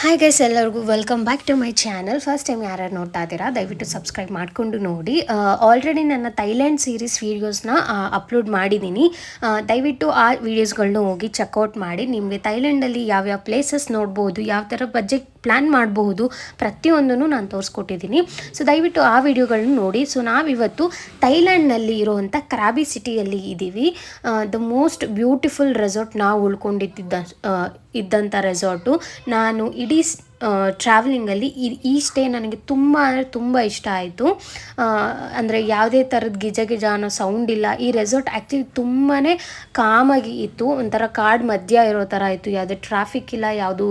Hi guys, ಎಲ್ಲರಿಗೂ welcome back to my channel. First time ಯಾರ್ಯಾರು ನೋಡ್ತಾ ಇದ್ದೀರಾ ದಯವಿಟ್ಟು ಸಬ್ಸ್ಕ್ರೈಬ್ ಮಾಡಿಕೊಂಡು ನೋಡಿ. ಆಲ್ರೆಡಿ ನನ್ನ ಥೈಲ್ಯಾಂಡ್ ಸೀರೀಸ್ ವೀಡಿಯೋಸ್ನ ಅಪ್ಲೋಡ್ ಮಾಡಿದ್ದೀನಿ. ದಯವಿಟ್ಟು ಆ ವೀಡಿಯೋಸ್ಗಳನ್ನ ಹೋಗಿ ಚೆಕ್ಔಟ್ ಮಾಡಿ. ನಿಮಗೆ ಥೈಲ್ಯಾಂಡಲ್ಲಿ ಯಾವ್ಯಾವ ಪ್ಲೇಸಸ್ ನೋಡ್ಬೋದು, ಯಾವ ಥರ ಬಜೆಟ್ ಪ್ಲ್ಯಾನ್ ಮಾಡಬಹುದು, ಪ್ರತಿಯೊಂದನ್ನು ನಾನು ತೋರಿಸ್ಕೊಟ್ಟಿದ್ದೀನಿ. ಸೊ ದಯವಿಟ್ಟು ಆ ವಿಡಿಯೋಗಳನ್ನ ನೋಡಿ. ಸೊ ನಾವಿವತ್ತು ಥೈಲ್ಯಾಂಡ್ನಲ್ಲಿ ಇರುವಂಥ ಕ್ರಾಬಿ ಸಿಟಿಯಲ್ಲಿ ಇದ್ದೀವಿ. ದ ಮೋಸ್ಟ್ ಬ್ಯೂಟಿಫುಲ್ ರೆಸಾರ್ಟ್ ನಾವು ಇದ್ದಂಥ ರೆಸಾರ್ಟು. ನಾನು ಇಡೀ ಟ್ರಾವೆಲಿಂಗಲ್ಲಿ ಈ ಸ್ಟೇ ನನಗೆ ತುಂಬ ಅಂದರೆ ತುಂಬ ಇಷ್ಟ ಆಯಿತು. ಅಂದರೆ ಯಾವುದೇ ಥರದ ಗಿಜ ಅನ್ನೋ ಸೌಂಡ್ ಇಲ್ಲ. ಈ ರೆಸಾರ್ಟ್ ಆ್ಯಕ್ಚುಲಿ ತುಂಬಾ ಕಾಮಾಗಿ ಇತ್ತು. ಒಂಥರ ಕಾಡು ಮಧ್ಯ ಇರೋ ಥರ ಇತ್ತು. ಯಾವುದೇ ಟ್ರಾಫಿಕ್ ಇಲ್ಲ, ಯಾವುದು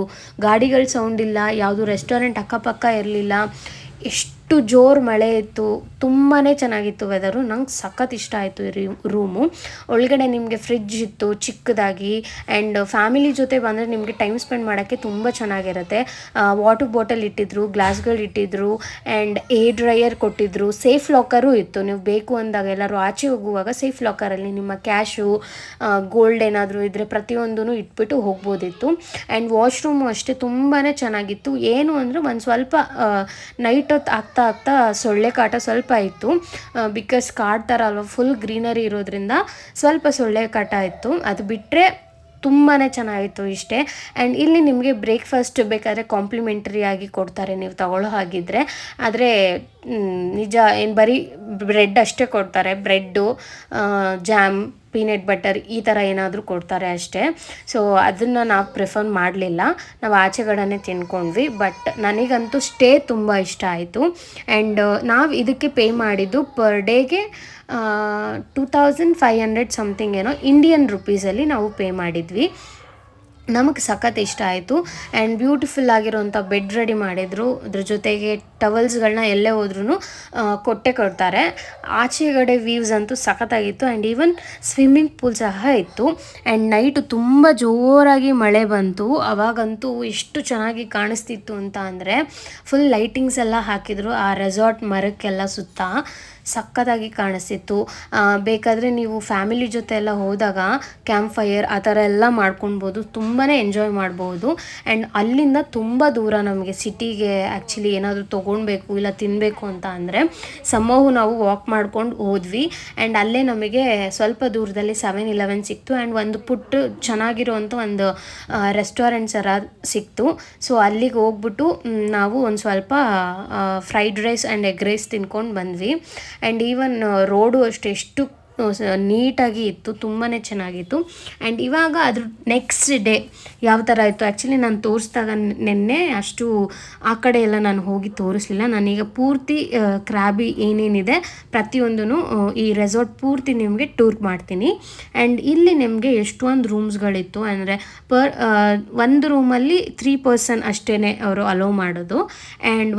ಗಾಡಿಗಳ ಸೌಂಡ್ ಇಲ್ಲ, ಯಾವುದು ರೆಸ್ಟೋರೆಂಟ್ ಅಕ್ಕಪಕ್ಕ ಇರಲಿಲ್ಲ. ಎಷ್ಟು ಜೋರು ಮಳೆ ಇತ್ತು. ತುಂಬಾ ಚೆನ್ನಾಗಿತ್ತು ವೆದರು. ನಂಗೆ ಸಖತ್ ಇಷ್ಟ ಆಯಿತು ಈ ರೂಮು. ಒಳಗಡೆ ನಿಮಗೆ ಫ್ರಿಡ್ಜ್ ಇತ್ತು ಚಿಕ್ಕದಾಗಿ. ಆ್ಯಂಡ್ ಫ್ಯಾಮಿಲಿ ಜೊತೆ ಬಂದರೆ ನಿಮಗೆ ಟೈಮ್ ಸ್ಪೆಂಡ್ ಮಾಡೋಕ್ಕೆ ತುಂಬ ಚೆನ್ನಾಗಿರುತ್ತೆ. ವಾಟರ್ ಬಾಟಲ್ ಇಟ್ಟಿದ್ರು, ಗ್ಲಾಸ್ಗಳು ಇಟ್ಟಿದ್ರು, ಆ್ಯಂಡ್ ಏರ್ ಡ್ರೈಯರ್ ಕೊಟ್ಟಿದ್ರು. ಸೇಫ್ ಲಾಕರು ಇತ್ತು. ನೀವು ಬೇಕು ಅಂದಾಗ ಎಲ್ಲರೂ ಆಚೆ ಹೋಗುವಾಗ ಸೇಫ್ ಲಾಕರಲ್ಲಿ ನಿಮ್ಮ ಕ್ಯಾಶು, ಗೋಲ್ಡ್ ಏನಾದರೂ ಇದ್ದರೆ ಪ್ರತಿಯೊಂದೂ ಇಟ್ಬಿಟ್ಟು ಹೋಗ್ಬೋದಿತ್ತು. ಆ್ಯಂಡ್ ವಾಶ್ರೂಮು ಅಷ್ಟೇ ತುಂಬಾ ಚೆನ್ನಾಗಿತ್ತು. ಏನು ಅಂದರೆ ಒಂದು ಸ್ವಲ್ಪ ನೈಟ್ ಹೊತ್ತು ಆಗ್ತಾ ಸೊಳ್ಳೆ ಕಾಟ ಸ್ವಲ್ಪ ಇತ್ತು. ಬಿಕಾಸ್ ಕಾಡು ಥರ ಅಲ್ವಾ, ಫುಲ್ ಗ್ರೀನರಿ ಇರೋದ್ರಿಂದ ಸ್ವಲ್ಪ ಸೊಳ್ಳೆ ಕಾಟ ಇತ್ತು. ಅದು ಬಿಟ್ಟರೆ ತುಂಬಾ ಚೆನ್ನಾಗಿತ್ತು ಇಷ್ಟೇ. ಆ್ಯಂಡ್ ಇಲ್ಲಿ ನಿಮಗೆ ಬ್ರೇಕ್ಫಾಸ್ಟ್ ಬೇಕಾದರೆ ಕಾಂಪ್ಲಿಮೆಂಟ್ರಿ ಆಗಿ ಕೊಡ್ತಾರೆ ನೀವು ತಗೊಳ್ಳೋ ಹಾಗಿದ್ರೆ. ಆದರೆ ನಿಜ ಏನು ಬರೀ ಬ್ರೆಡ್ ಅಷ್ಟೇ ಕೊಡ್ತಾರೆ. ಬ್ರೆಡ್ಡು, ಜಾಮ್, ಪೀನಟ್ ಬಟರ್ ಈ ಥರ ಏನಾದರೂ ಕೊಡ್ತಾರೆ ಅಷ್ಟೇ. ಸೊ ಅದನ್ನು ನಾವು ಪ್ರಿಫರ್ ಮಾಡಲಿಲ್ಲ. ನಾವು ಆಚೆಗಡೆ ತಿನ್ಕೊಂಡ್ವಿ. ಬಟ್ ನನಗಂತೂ ಸ್ಟೇ ತುಂಬ ಇಷ್ಟ ಆಯಿತು. ಆ್ಯಂಡ್ ನಾವು ಇದಕ್ಕೆ ಪೇ ಮಾಡಿದ್ದು ಪರ್ ಡೇಗೆ 2500 ಸಮಥಿಂಗ್ ಏನೋ ಇಂಡಿಯನ್ ರುಪೀಸಲ್ಲಿ ನಾವು ಪೇ ಮಾಡಿದ್ವಿ. ನಮಗೆ ಸಖತ್ ಇಷ್ಟ ಆಯಿತು. ಆ್ಯಂಡ್ ಬ್ಯೂಟಿಫುಲ್ ಆಗಿರೋಂಥ ಬೆಡ್ ರೆಡಿ ಮಾಡಿದರು. ಅದ್ರ ಜೊತೆಗೆ ಟವಲ್ಸ್ಗಳನ್ನ ಎಲ್ಲೇ ಹೋದ್ರೂ ಕೊಡ್ತಾರೆ. ಆಚೆಗಡೆ ವ್ಯೂವ್ಸ್ ಅಂತೂ ಸಖತ್ತಾಗಿತ್ತು. ಆ್ಯಂಡ್ ಈವನ್ ಸ್ವಿಮ್ಮಿಂಗ್ ಪೂಲ್ ಸಹ ಇತ್ತು. ಆ್ಯಂಡ್ ನೈಟು ತುಂಬ ಜೋರಾಗಿ ಮಳೆ ಬಂತು. ಆವಾಗಂತೂ ಎಷ್ಟು ಚೆನ್ನಾಗಿ ಕಾಣಿಸ್ತಿತ್ತು ಅಂತ ಅಂದರೆ ಫುಲ್ ಲೈಟಿಂಗ್ಸ್ ಎಲ್ಲ ಹಾಕಿದರು ಆ ರೆಸಾರ್ಟ್ ಮರಕ್ಕೆಲ್ಲ ಸುತ್ತ. ಸಖತ್ತಾಗಿ ಕಾಣಿಸ್ತಿತ್ತು. ಬೇಕಾದರೆ ನೀವು ಫ್ಯಾಮಿಲಿ ಜೊತೆ ಎಲ್ಲ ಹೋದಾಗ ಕ್ಯಾಂಪ್ ಫೈರ್ ಆ ಥರ ಎಲ್ಲ ಮಾಡ್ಕೊಳ್ಬೋದು. ತುಂಬಾ ಎಂಜಾಯ್ ಮಾಡ್ಬೋದು. ಆ್ಯಂಡ್ ಅಲ್ಲಿಂದ ತುಂಬ ದೂರ ನಮಗೆ ಸಿಟಿಗೆ ಆ್ಯಕ್ಚುಲಿ ಏನಾದರೂ ತೊಗೊಳ್ಬೇಕು ಇಲ್ಲ ತಿನ್ನಬೇಕು ಅಂತ ಅಂದರೆ ಸಮೋಹು ನಾವು ವಾಕ್ ಮಾಡ್ಕೊಂಡು ಹೋದ್ವಿ. ಆ್ಯಂಡ್ ಅಲ್ಲೇ ನಮಗೆ ಸ್ವಲ್ಪ ದೂರದಲ್ಲಿ 7-Eleven ಸಿಕ್ತು. ಆ್ಯಂಡ್ ಒಂದು ಪುಟ್ಟು ಚೆನ್ನಾಗಿರೋವಂಥ ಒಂದು ರೆಸ್ಟೋರೆಂಟ್ಸ್ ಥರ ಸಿಕ್ತು. ಸೊ ಅಲ್ಲಿಗೆ ಹೋಗ್ಬಿಟ್ಟು ನಾವು ಒಂದು ಸ್ವಲ್ಪ fried rice and egg rice ತಿನ್ಕೊಂಡು ಬಂದ್ವಿ. ಆ್ಯಂಡ್ ಈವನ್ ರೋಡು ಅಷ್ಟು ಎಷ್ಟು ನೀಟಾಗಿ ಇತ್ತು. ತುಂಬಾ ಚೆನ್ನಾಗಿತ್ತು. ಆ್ಯಂಡ್ ಇವಾಗ ಅದ್ರ ನೆಕ್ಸ್ಟ್ ಡೇ ಯಾವ ಥರ ಇತ್ತು ಆ್ಯಕ್ಚುಲಿ ನಾನು ತೋರಿಸಿದಾಗ ನೆನ್ನೆ ಅಷ್ಟು ಆ ಕಡೆ ಎಲ್ಲ ನಾನು ಹೋಗಿ ತೋರಿಸ್ಲಿಲ್ಲ. ನಾನೀಗ ಪೂರ್ತಿ ಕ್ರಾಬಿ ಏನೇನಿದೆ ಪ್ರತಿಯೊಂದೂ ಈ ರೆಸಾರ್ಟ್ ಪೂರ್ತಿ ನಿಮಗೆ ಟೂರ್ ಮಾಡ್ತೀನಿ. ಆ್ಯಂಡ್ ಇಲ್ಲಿ ನಿಮಗೆ ಎಷ್ಟೊಂದು ರೂಮ್ಸ್ಗಳಿತ್ತು. ಅಂದರೆ ಒಂದು ರೂಮಲ್ಲಿ 3 person ಅಷ್ಟೇ ಅವರು ಅಲೋ ಮಾಡೋದು. ಆ್ಯಂಡ್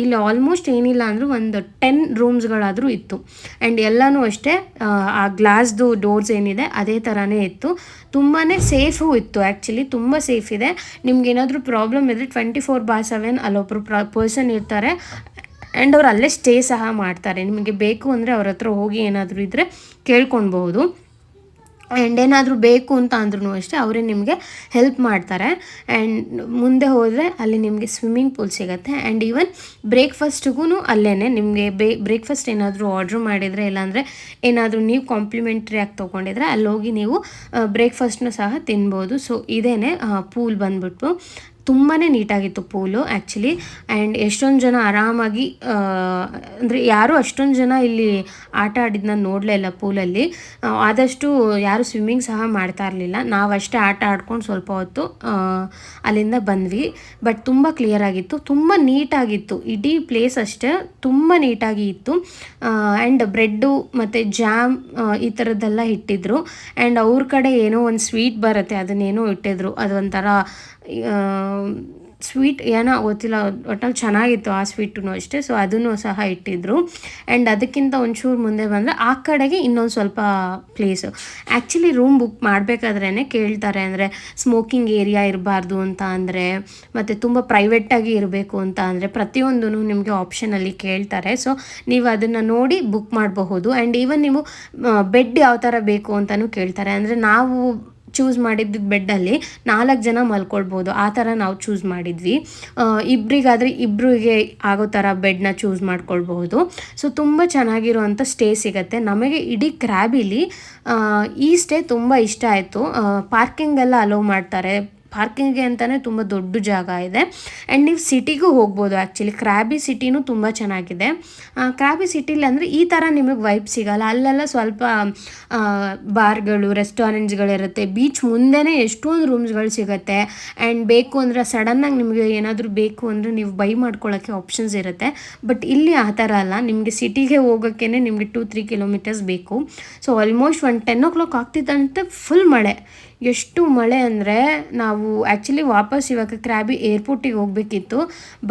ಇಲ್ಲಿ ಆಲ್ಮೋಸ್ಟ್ ಏನಿಲ್ಲ ಅಂದರೂ ಒಂದು 10 ರೂಮ್ಸ್ಗಳಾದರೂ ಇತ್ತು. ಆ್ಯಂಡ್ ಎಲ್ಲನೂ ಅಷ್ಟೇ ಆ ಗ್ಲಾಸ್ದು ಡೋರ್ಸ್ ಏನಿದೆ ಅದೇ ಥರನೇ ಇತ್ತು. ತುಂಬಾ ಸೇಫು ಇತ್ತು. ಆ್ಯಕ್ಚುಲಿ ತುಂಬ ಸೇಫ್ ಇದೆ. ನಿಮ್ಗೇನಾದರೂ ಪ್ರಾಬ್ಲಮ್ ಇದ್ದರೆ 24/7 ಅಲ್ಲೊಬ್ಬರು ಪರ್ಸನ್ ಇರ್ತಾರೆ. ಆ್ಯಂಡ್ ಅವ್ರು ಅಲ್ಲೇ ಸ್ಟೇ ಸಹ ಮಾಡ್ತಾರೆ. ನಿಮಗೆ ಬೇಕು ಅಂದರೆ ಅವ್ರ ಹತ್ರ ಹೋಗಿ ಏನಾದರೂ ಇದ್ದರೆ ಕೇಳ್ಕೊಳ್ಬಹುದು. ಆ್ಯಂಡ್ ಏನಾದರೂ ಬೇಕು ಅಂತ ಅಂದ್ರೂ ಅಷ್ಟೇ ಅವರೇ ನಿಮಗೆ ಹೆಲ್ಪ್ ಮಾಡ್ತಾರೆ. ಆ್ಯಂಡ್ ಮುಂದೆ ಹೋದರೆ ಅಲ್ಲಿ ನಿಮಗೆ ಸ್ವಿಮ್ಮಿಂಗ್ ಪೂಲ್ ಸಿಗುತ್ತೆ. ಆ್ಯಂಡ್ ಈವನ್ ಬ್ರೇಕ್ಫಾಸ್ಟಿಗೂ ಅಲ್ಲೇ ನಿಮಗೆ ಬ್ರೇಕ್ಫಾಸ್ಟ್ ಏನಾದರೂ ಆರ್ಡ್ರ್ ಮಾಡಿದರೆ ಇಲ್ಲಾಂದರೆ ಏನಾದರೂ ನೀವು ಕಾಂಪ್ಲಿಮೆಂಟ್ರಿ ಆಗಿ ತೊಗೊಂಡಿದ್ರೆ ಅಲ್ಲೋಗಿ ನೀವು ಬ್ರೇಕ್ಫಾಸ್ಟ್ನೂ ಸಹ ತಿನ್ಬೋದು. ಸೊ ಇದೇ ಪೂಲ್ ಬಂದ್ಬಿಟ್ಟು ತುಂಬಾ ನೀಟಾಗಿತ್ತು ಪೂಲು ಆ್ಯಕ್ಚುಲಿ. ಆ್ಯಂಡ್ ಎಷ್ಟೊಂದು ಜನ ಆರಾಮಾಗಿ ಅಂದರೆ ಯಾರೂ ಅಷ್ಟೊಂದು ಜನ ಇಲ್ಲಿ ಆಟ ಆಡಿದ್ದನ್ನ ನೋಡಲೇ ಇಲ್ಲ ಪೂಲಲ್ಲಿ. ಆದಷ್ಟು ಯಾರು ಸ್ವಿಮ್ಮಿಂಗ್ ಸಹ ಮಾಡ್ತಾ ಇರಲಿಲ್ಲ. ನಾವಷ್ಟೇ ಆಟ ಆಡ್ಕೊಂಡು ಸ್ವಲ್ಪ ಹೊತ್ತು ಅಲ್ಲಿಂದ ಬಂದ್ವಿ. ಬಟ್ ತುಂಬ ಕ್ಲಿಯರ್ ಆಗಿತ್ತು, ತುಂಬ ನೀಟಾಗಿತ್ತು. ಇಡೀ ಪ್ಲೇಸ್ ಅಷ್ಟೇ ತುಂಬ ನೀಟಾಗಿ ಇತ್ತು. ಆ್ಯಂಡ್ ಬ್ರೆಡ್ಡು ಮತ್ತು ಜಾಮ್ ಈ ಥರದ್ದೆಲ್ಲ ಇಟ್ಟಿದ್ರು. ಆ್ಯಂಡ್ ಅವ್ರ ಕಡೆ ಏನೋ ಒಂದು ಸ್ವೀಟ್ ಬರುತ್ತೆ ಅದನ್ನೇನೋ ಇಟ್ಟಿದ್ರು. ಅದೊಂಥರ ಸ್ವೀಟ್ ಏನೋ ಗೊತ್ತಿಲ್ಲ, ಒಟ್ಟಲ್ಲಿ ಚೆನ್ನಾಗಿತ್ತು ಆ ಸ್ವೀಟೂ ಅಷ್ಟೇ. ಸೊ ಅದನ್ನು ಸಹ ಇಟ್ಟಿದ್ರು. ಆ್ಯಂಡ್ ಅದಕ್ಕಿಂತ ಒಂಚೂರು ಮುಂದೆ ಬಂದರೆ ಆ ಕಡೆಗೆ ಇನ್ನೊಂದು ಸ್ವಲ್ಪ ಪ್ಲೇಸು. ಆ್ಯಕ್ಚುಲಿ ರೂಮ್ ಬುಕ್ ಮಾಡಬೇಕಾದ್ರೇ ಕೇಳ್ತಾರೆ. ಅಂದರೆ ಸ್ಮೋಕಿಂಗ್ ಏರಿಯಾ ಇರಬಾರ್ದು ಅಂತ ಅಂದರೆ, ಮತ್ತು ತುಂಬ ಪ್ರೈವೇಟಾಗಿ ಇರಬೇಕು ಅಂತ ಅಂದರೆ ಪ್ರತಿಯೊಂದೂ ನಿಮಗೆ ಆಪ್ಷನಲ್ಲಿ ಕೇಳ್ತಾರೆ. ಸೊ ನೀವು ಅದನ್ನು ನೋಡಿ ಬುಕ್ ಮಾಡಬಹುದು. ಆ್ಯಂಡ್ ಈವನ್ ನೀವು ಬೆಡ್ ಯಾವ ಥರ ಬೇಕು ಅಂತಲೂ ಕೇಳ್ತಾರೆ. ಅಂದರೆ ನಾವು ಚೂಸ್ ಮಾಡಿದ್ದು ಬೆಡ್ಡಲ್ಲಿ 4 ಜನ ಮಲ್ಕೊಳ್ಬೋದು, ಆ ಥರ ನಾವು ಚೂಸ್ ಮಾಡಿದ್ವಿ. ಇಬ್ಬರಿಗಾದರೆ ಇಬ್ಬರಿಗೆ ಆಗೋ ಥರ ಬೆಡ್ನ ಚೂಸ್ ಮಾಡ್ಕೊಳ್ಬಹುದು. ಸೊ ತುಂಬ ಚೆನ್ನಾಗಿರುವಂಥ ಸ್ಟೇ ಸಿಗುತ್ತೆ ನಮಗೆ. ಇಡೀ ಕ್ರ್ಯಾಬಿಲಿ ಈ ಸ್ಟೇ ತುಂಬ ಇಷ್ಟ ಆಯಿತು. ಪಾರ್ಕಿಂಗೆಲ್ಲ ಅಲೋ ಮಾಡ್ತಾರೆ, ಪಾರ್ಕಿಂಗ್ಗೆ ಅಂತಲೇ ತುಂಬ ದೊಡ್ಡ ಜಾಗ ಇದೆ. ಆ್ಯಂಡ್ ನೀವು ಸಿಟಿಗೂ ಹೋಗ್ಬೋದು. ಆ್ಯಕ್ಚುಲಿ ಕ್ರ್ಯಾಬಿ ಸಿಟಿನೂ ತುಂಬ ಚೆನ್ನಾಗಿದೆ. ಕ್ರ್ಯಾಬಿ ಸಿಟಿಲಿ ಅಂದರೆ ಈ ಥರ ನಿಮಗೆ ವೈಬ್ ಸಿಗೋಲ್ಲ. ಅಲ್ಲೆಲ್ಲ ಸ್ವಲ್ಪ ಬಾರ್ಗಳು, ರೆಸ್ಟೋರೆಂಟ್ಸ್ಗಳಿರುತ್ತೆ. ಬೀಚ್ ಮುಂದೆನೇ ಎಷ್ಟೊಂದು ರೂಮ್ಸ್ಗಳು ಸಿಗುತ್ತೆ. ಆ್ಯಂಡ್ ಬೇಕು ಅಂದರೆ ಸಡನ್ನಾಗಿ ನಿಮಗೆ ಏನಾದರೂ ಬೇಕು ಅಂದರೆ ನೀವು ಬೈ ಮಾಡ್ಕೊಳ್ಳೋಕ್ಕೆ ಆಪ್ಷನ್ಸ್ ಇರುತ್ತೆ. ಬಟ್ ಇಲ್ಲಿ ಆ ಥರ ಅಲ್ಲ. ನಿಮಗೆ ಸಿಟಿಗೆ ಹೋಗೋಕ್ಕೇ ನಿಮಗೆ 2-3 ಕಿಲೋಮೀಟರ್ಸ್ ಬೇಕು. ಸೊ ಆಲ್ಮೋಸ್ಟ್ 10 o'clock ಆಗ್ತಿದ್ದಂತೆ ಫುಲ್ ಮಳೆ. ಎಷ್ಟು ಮಳೆ ಅಂದರೆ ನಾವು ಆ್ಯಕ್ಚುಲಿ ವಾಪಸ್ ಇವಾಗ ಕ್ರ್ಯಾಬಿ ಏರ್ಪೋರ್ಟಿಗೆ ಹೋಗಬೇಕಿತ್ತು.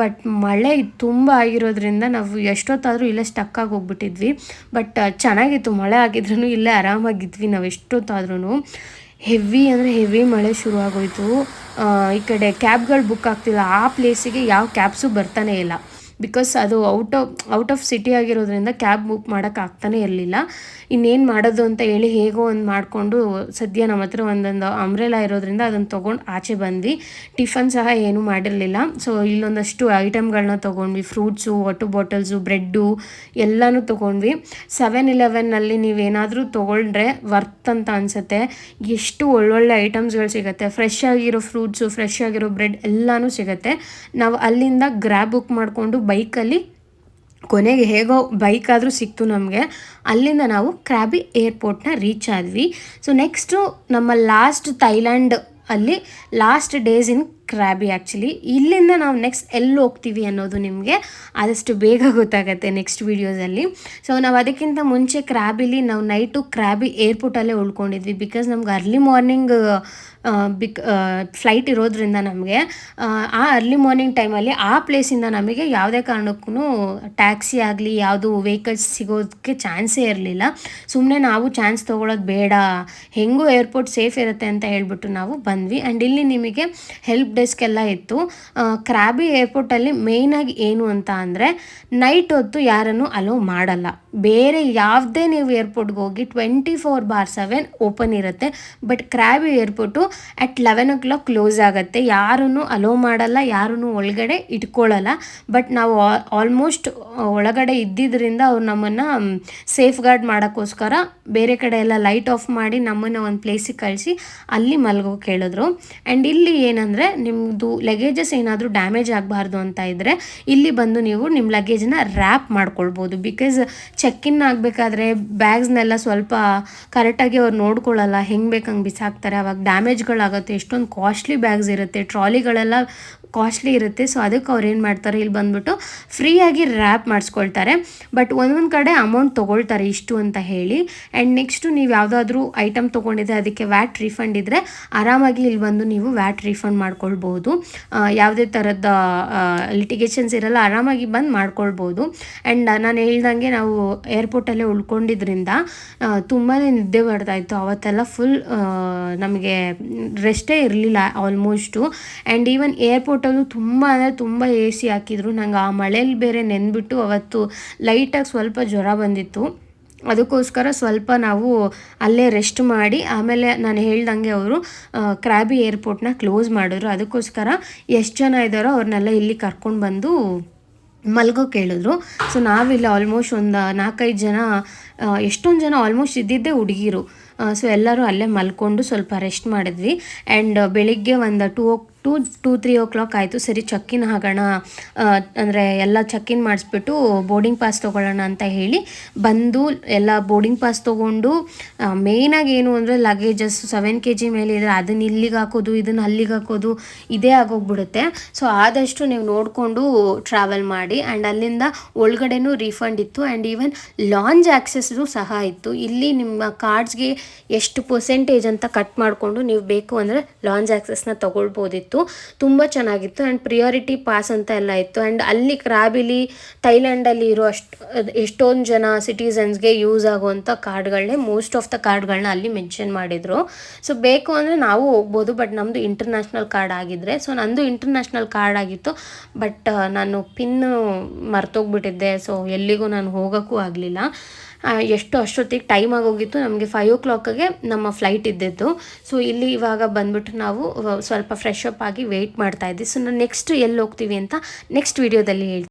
ಬಟ್ ಮಳೆ ತುಂಬ ಆಗಿರೋದ್ರಿಂದ ನಾವು ಎಷ್ಟೊತ್ತಾದರೂ ಇಲ್ಲೇ ಸ್ಟಕ್ಕಾಗಿ ಹೋಗ್ಬಿಟ್ಟಿದ್ವಿ. ಬಟ್ ಚೆನ್ನಾಗಿತ್ತು, ಮಳೆ ಆಗಿದ್ರೂ ಇಲ್ಲೇ ಆರಾಮಾಗಿದ್ವಿ ನಾವು ಎಷ್ಟೊತ್ತಾದ್ರೂ. ಹೆವಿ ಅಂದರೆ ಹೆವಿ ಮಳೆ ಶುರುವಾಗೋಯಿತು. ಈ ಕಡೆ ಕ್ಯಾಬ್ಗಳು ಬುಕ್ ಆಗ್ತಿಲ್ಲ. ಆ ಪ್ಲೇಸಿಗೆ ಯಾವ ಕ್ಯಾಬ್ಸು ಬರ್ತಾನೆ ಇಲ್ಲ. ಬಿಕಾಸ್ ಅದು ಔಟ್ ಆಫ್ ಸಿಟಿ ಆಗಿರೋದ್ರಿಂದ ಕ್ಯಾಬ್ ಬುಕ್ ಮಾಡೋಕ್ಕಾಗ್ತಾನೆ ಇರಲಿಲ್ಲ. ಇನ್ನೇನು ಮಾಡೋದು ಅಂತ ಹೇಳಿ ಹೇಗೋ ಒಂದು ಮಾಡಿಕೊಂಡು ಸದ್ಯ ನಮ್ಮ ಹತ್ರ ಒಂದೊಂದು ಅಂಬ್ರೆಲಾ ಇರೋದ್ರಿಂದ ಅದನ್ನು ತೊಗೊಂಡು ಆಚೆ ಬಂದ್ವಿ. ಟಿಫನ್ ಸಹ ಏನೂ ಮಾಡಿರಲಿಲ್ಲ. ಸೊ ಇಲ್ಲೊಂದಷ್ಟು ಐಟಮ್ಗಳನ್ನ ತೊಗೊಂಡ್ವಿ. ಫ್ರೂಟ್ಸು, ವಾಟರ್ ಬಾಟಲ್ಸು, ಬ್ರೆಡ್ಡು ಎಲ್ಲನೂ ತೊಗೊಂಡ್ವಿ. 7-Eleven ನೀವೇನಾದರೂ ತೊಗೊಂಡ್ರೆ ವರ್ತ್ ಅಂತ ಅನಿಸುತ್ತೆ. ಎಷ್ಟು ಒಳ್ಳೊಳ್ಳೆ ಐಟಮ್ಸ್ಗಳು ಸಿಗುತ್ತೆ. ಫ್ರೆಶ್ ಆಗಿರೋ ಫ್ರೂಟ್ಸು, ಫ್ರೆಶ್ ಆಗಿರೋ ಬ್ರೆಡ್ ಎಲ್ಲನೂ ಸಿಗುತ್ತೆ. ನಾವು ಅಲ್ಲಿಂದ ಗ್ರ್ಯಾಬ್ ಬುಕ್ ಮಾಡಿಕೊಂಡು ಬೈಕಲ್ಲಿ ಕೊನೆಗೆ ಹೇಗೋ ಬೈಕಾದರೂ ಸಿಕ್ತು ನಮಗೆ. ಅಲ್ಲಿಂದ ನಾವು ಕ್ರ್ಯಾಬಿ ಏರ್ಪೋರ್ಟ್ನ ರೀಚ್ ಆದ್ವಿ. ಸೊ ನೆಕ್ಸ್ಟು ನಮ್ಮ ಥೈಲ್ಯಾಂಡ್ ಅಲ್ಲಿ ಲಾಸ್ಟ್ ಡೇಸ್ ಇನ್ ಕ್ರ್ಯಾಬಿ. ಆ್ಯಕ್ಚುಲಿ ಇಲ್ಲಿಂದ ನಾವು ನೆಕ್ಸ್ಟ್ ಎಲ್ಲಿ ಹೋಗ್ತೀವಿ ಅನ್ನೋದು ನಿಮಗೆ ಆದಷ್ಟು ಬೇಗ ಗೊತ್ತಾಗುತ್ತೆ ನೆಕ್ಸ್ಟ್ ವೀಡಿಯೋಸಲ್ಲಿ. ಸೊ ನಾವು ಅದಕ್ಕಿಂತ ಮುಂಚೆ ಕ್ರ್ಯಾಬಿಲಿ ನಾವು ನೈಟು ಕ್ರ್ಯಾಬಿ ಏರ್ಪೋರ್ಟಲ್ಲೇ ಉಳ್ಕೊಂಡಿದ್ವಿ. ಬಿಕಾಸ್ ನಮ್ಗೆ ಅರ್ಲಿ ಮಾರ್ನಿಂಗ್ ಫ್ಲೈಟ್ ಇರೋದ್ರಿಂದ ನಮಗೆ ಆ ಅರ್ಲಿ ಮಾರ್ನಿಂಗ್ ಟೈಮಲ್ಲಿ ಆ ಪ್ಲೇಸಿಂದ ನಮಗೆ ಯಾವುದೇ ಕಾರಣಕ್ಕೂ ಟ್ಯಾಕ್ಸಿ ಆಗಲಿ ಯಾವುದು ವೆಹಿಕಲ್ಸ್ ಸಿಗೋದಕ್ಕೆ ಚಾನ್ಸೇ ಇರಲಿಲ್ಲ. ಸುಮ್ಮನೆ ನಾವು ಚಾನ್ಸ್ ತೊಗೊಳೋದು ಬೇಡ, ಹೆಂಗೂ ಏರ್ಪೋರ್ಟ್ ಸೇಫ್ ಇರುತ್ತೆ ಅಂತ ಹೇಳ್ಬಿಟ್ಟು ನಾವು ಬಂದ್ವಿ. ಆ್ಯಂಡ್ ಇಲ್ಲಿ ನಿಮಗೆ ಹೆಲ್ಪ್ ಡೆಸ್ಕ್ ಎಲ್ಲ ಇತ್ತು. ಕ್ರ್ಯಾಬಿ ಏರ್ಪೋರ್ಟಲ್ಲಿ ಮೇಯ್ನಾಗಿ ಏನು ಅಂತ ಅಂದರೆ ನೈಟ್ ಹೊತ್ತು ಯಾರನ್ನು ಅಲೋ ಮಾಡಲ್ಲ. ಬೇರೆ ಯಾವುದೇ ನೀವು ಏರ್ಪೋರ್ಟ್ಗೆ ಹೋಗಿ 24/7 ಓಪನ್ ಇರುತ್ತೆ. But Krabi airport at 11 o'clock close ಆಗುತ್ತೆ. ಯಾರನ್ನು ಅಲೋ ಮಾಡಲ್ಲ, ಯಾರನ್ನು ಒಳಗಡೆ ಇಟ್ಕೊಳ್ಳಲ್ಲ. ಬಟ್ ನಾವು ಆಲ್ಮೋಸ್ಟ್ ಒಳಗಡೆ ಇದ್ದಿದ್ದರಿಂದ ಅವ್ರು ನಮ್ಮನ್ನು ಸೇಫ್ ಗಾರ್ಡ್ ಮಾಡೋಕ್ಕೋಸ್ಕರ ಬೇರೆ ಕಡೆ ಎಲ್ಲ ಲೈಟ್ ಆಫ್ ಮಾಡಿ ನಮ್ಮನ್ನು ಒಂದು ಪ್ಲೇಸಿಗೆ ಕಳಿಸಿ ಅಲ್ಲಿ ಮಲ್ಗೋಕೆ ಹೇಳಿದ್ರು. ಆ್ಯಂಡ್ ಇಲ್ಲಿ ಏನಂದರೆ ನಿಮ್ಮದು ಲಗೇಜಸ್ ಏನಾದರೂ ಡ್ಯಾಮೇಜ್ ಆಗಬಾರ್ದು ಅಂತ ಇದ್ದರೆ ಇಲ್ಲಿ ಬಂದು ನೀವು ನಿಮ್ಮ ಲಗೇಜನ್ನ ರ್ಯಾಪ್ ಮಾಡ್ಕೊಳ್ಬೋದು. ಬಿಕಾಸ್ ಚೆಕ್ ಇನ್ ಆಗಬೇಕಾದ್ರೆ ಬ್ಯಾಗ್ಸ್ನೆಲ್ಲ ಸ್ವಲ್ಪ ಕರೆಕ್ಟಾಗಿ ಅವ್ರು ನೋಡ್ಕೊಳ್ಳಲ್ಲ, ಹೆಂಗೆ ಬೇಕಂಗೆ ಬಿಸಾಕ್ತಾರೆ. ಅವಾಗ ಡ್ಯಾಮೇಜ್ಗಳಾಗುತ್ತೆ. ಎಷ್ಟೊಂದು ಕಾಸ್ಟ್ಲಿ ಬ್ಯಾಗ್ಸ್ ಇರುತ್ತೆ, ಟ್ರಾಲಿಗಳೆಲ್ಲ ಕಾಸ್ಟ್ಲಿ ಇರುತ್ತೆ. ಸೊ ಅದಕ್ಕೆ ಅವ್ರು ಏನು ಮಾಡ್ತಾರೆ, ಇಲ್ಲಿ ಬಂದುಬಿಟ್ಟು ಫ್ರೀಯಾಗಿ ರ್ಯಾಪ್ ಮಾಡಿಸ್ಕೊಳ್ತಾರೆ. ಬಟ್ ಒಂದೊಂದು ಕಡೆ ಅಮೌಂಟ್ ತೊಗೊಳ್ತಾರೆ ಇಷ್ಟು ಅಂತ ಹೇಳಿ. ಆ್ಯಂಡ್ ನೆಕ್ಸ್ಟು ನೀವು ಯಾವುದಾದ್ರೂ ಐಟಮ್ ತೊಗೊಂಡಿದ್ರೆ ಅದಕ್ಕೆ ವ್ಯಾಟ್ ರೀಫಂಡ್ ಇದ್ದರೆ ಆರಾಮಾಗಿ ಇಲ್ಲಿ ಬಂದು ನೀವು ವ್ಯಾಟ್ ರೀಫಂಡ್ ಮಾಡ್ಕೊಳ್ಬೋದು. ಯಾವುದೇ ಥರದ ಲಿಟಿಗೇಷನ್ಸ್ ಇರಲ್ಲ, ಆರಾಮಾಗಿ ಬಂದು ಮಾಡ್ಕೊಳ್ಬೋದು. ಆ್ಯಂಡ್ ನಾನು ಹೇಳ್ದಂಗೆ ನಾವು ಏರ್ಪೋರ್ಟಲ್ಲೇ ಉಳ್ಕೊಂಡಿದ್ರಿಂದ ತುಂಬಾ ನಿದ್ದೆ ಬರ್ತಾಯಿತ್ತು. ಅವತ್ತೆಲ್ಲ ಫುಲ್ ನಮಗೆ ರೆಸ್ಟೇ ಇರಲಿಲ್ಲ ಆಲ್ಮೋಸ್ಟು. ಆ್ಯಂಡ್ ಈವನ್ ಏರ್ಪೋರ್ಟಲ್ಲೂ ತುಂಬ ಅಂದರೆ ತುಂಬ AC ಹಾಕಿದ್ರು. ನಂಗೆ ಆ ಮಳೇಲಿ ಬೇರೆ ನೆಂದ್ಬಿಟ್ಟು ಅವತ್ತು ಲೈಟಾಗಿ ಸ್ವಲ್ಪ ಜ್ವರ ಬಂದಿತ್ತು. ಅದಕ್ಕೋಸ್ಕರ ಸ್ವಲ್ಪ ನಾವು ಅಲ್ಲೇ ರೆಸ್ಟ್ ಮಾಡಿ ಆಮೇಲೆ ನಾನು ಹೇಳ್ದಂಗೆ ಅವರು ಕ್ರ್ಯಾಬಿ ಏರ್ಪೋರ್ಟ್ನ ಕ್ಲೋಸ್ ಮಾಡಿದ್ರು. ಅದಕ್ಕೋಸ್ಕರ ಎಷ್ಟು ಜನ ಇದ್ದಾರೋ ಅವ್ರನ್ನೆಲ್ಲ ಇಲ್ಲಿ ಕರ್ಕೊಂಡು ಬಂದು ಮಲ್ಗೋ ಕೇಳಿದ್ರು. ಸೊ ನಾವಿಲ್ಲಿ ಆಲ್ಮೋಸ್ಟ್ ಒಂದು 4-5 ಜನ, ಎಷ್ಟೊಂದು ಜನ ಆಲ್ಮೋಸ್ಟ್ ಇದ್ದಿದ್ದೇ ಹುಡುಗಿರು. ಸೊ ಎಲ್ಲರೂ ಅಲ್ಲೇ ಮಲ್ಕೊಂಡು ಸ್ವಲ್ಪ ರೆಸ್ಟ್ ಮಾಡಿದ್ವಿ. ಆ್ಯಂಡ್ ಬೆಳಿಗ್ಗೆ ಒಂದು 2-3 o'clock ಆಯಿತು. ಸರಿ ಚೆಕ್ಕಿನ್ ಆಗೋಣ ಅಂದರೆ ಎಲ್ಲ ಚೆಕ್ಕಿನ್ ಮಾಡಿಸ್ಬಿಟ್ಟು ಬೋರ್ಡಿಂಗ್ ಪಾಸ್ ತೊಗೊಳ್ಳೋಣ ಅಂತ ಹೇಳಿ ಬಂದು ಎಲ್ಲ ಬೋರ್ಡಿಂಗ್ ಪಾಸ್ ತೊಗೊಂಡು ಮೇಯ್ನಾಗಿ ಏನು ಅಂದರೆ ಲಗೇಜಸ್ 7 kg ಮೇಲೆ ಇದ್ದರೆ ಅದನ್ನು ಇಲ್ಲಿಗೆ ಹಾಕೋದು, ಇದನ್ನು ಅಲ್ಲಿಗೆ ಹಾಕೋದು, ಇದೇ ಆಗೋಗ್ಬಿಡುತ್ತೆ. ಸೊ ಆದಷ್ಟು ನೀವು ನೋಡಿಕೊಂಡು ಟ್ರಾವೆಲ್ ಮಾಡಿ. ಆ್ಯಂಡ್ ಅಲ್ಲಿಂದ ಒಳಗಡೆನೂ ರೀಫಂಡ್ ಇತ್ತು. ಆ್ಯಂಡ್ ಈವನ್ ಲಾಂಜ್ ಆ್ಯಕ್ಸೆಸ್ಸು ಸಹ ಇತ್ತು. ಇಲ್ಲಿ ನಿಮ್ಮ ಕಾರ್ಡ್ಸ್ಗೆ ಎಷ್ಟು ಪರ್ಸೆಂಟೇಜ್ ಅಂತ ಕಟ್ ಮಾಡಿಕೊಂಡು ನೀವು ಬೇಕು ಅಂದರೆ ಲಾಂಜ್ ಆ್ಯಕ್ಸೆಸ್ನ ತೊಗೊಳ್ಬೋದಿತ್ತು. ತುಂಬ ಚೆನ್ನಾಗಿತ್ತು. ಆ್ಯಂಡ್ ಪ್ರಿಯಾರಿಟಿ ಪಾಸ್ ಅಂತ ಎಲ್ಲ ಇತ್ತು. ಆ್ಯಂಡ್ ಅಲ್ಲಿ ಕ್ರ್ಯಾಬಿಲಿ ಥೈಲ್ಯಾಂಡಲ್ಲಿ ಇರೋ ಎಷ್ಟೊಂದು ಜನ ಸಿಟಿಸನ್ಸ್ಗೆ ಯೂಸ್ ಆಗುವಂಥ ಕಾರ್ಡ್ಗಳನ್ನೇ ಮೋಸ್ಟ್ ಆಫ್ ದ ಕಾರ್ಡ್ಗಳನ್ನ ಅಲ್ಲಿ ಮೆನ್ಷನ್ ಮಾಡಿದರು. ಸೊ ಬೇಕು ಅಂದರೆ ನಾವು ಹೋಗ್ಬೋದು. ಬಟ್ ನಮ್ಮದು ಇಂಟರ್ನ್ಯಾಷನಲ್ ಕಾರ್ಡ್ ಆಗಿದ್ದರೆ, ಸೊ ನಂದು ಇಂಟರ್ನ್ಯಾಷನಲ್ ಕಾರ್ಡ್ ಆಗಿತ್ತು. ಬಟ್ ನಾನು ಪಿನ್ ಮರ್ತೋಗ್ಬಿಟ್ಟಿದ್ದೆ. ಸೊ ಎಲ್ಲಿಗೂ ನಾನು ಹೋಗೋಕ್ಕೂ ಆಗಲಿಲ್ಲ. ಎಷ್ಟು ಅಷ್ಟೊತ್ತಿಗೆ ಟೈಮ್ ಆಗೋಗಿತ್ತು. ನಮಗೆ 5 o'clockಗೆ ನಮ್ಮ ಫ್ಲೈಟ್ ಇದ್ದಿದ್ದು. ಸೊ ಇಲ್ಲಿ ಇವಾಗ ಬಂದ್ಬಿಟ್ಟು ನಾವು ಸ್ವಲ್ಪ ಫ್ರೆಶ್ ಅಪ್ ಆಗಿ ವೆಯ್ಟ್ ಮಾಡ್ತಾ ಇದ್ವಿ. ಸೊ ನಾನು ನೆಕ್ಸ್ಟ್ ಎಲ್ಲಿ ಹೋಗ್ತೀವಿ ಅಂತ ನೆಕ್ಸ್ಟ್ ವಿಡಿಯೋದಲ್ಲಿ ಹೇಳ್ತೀನಿ.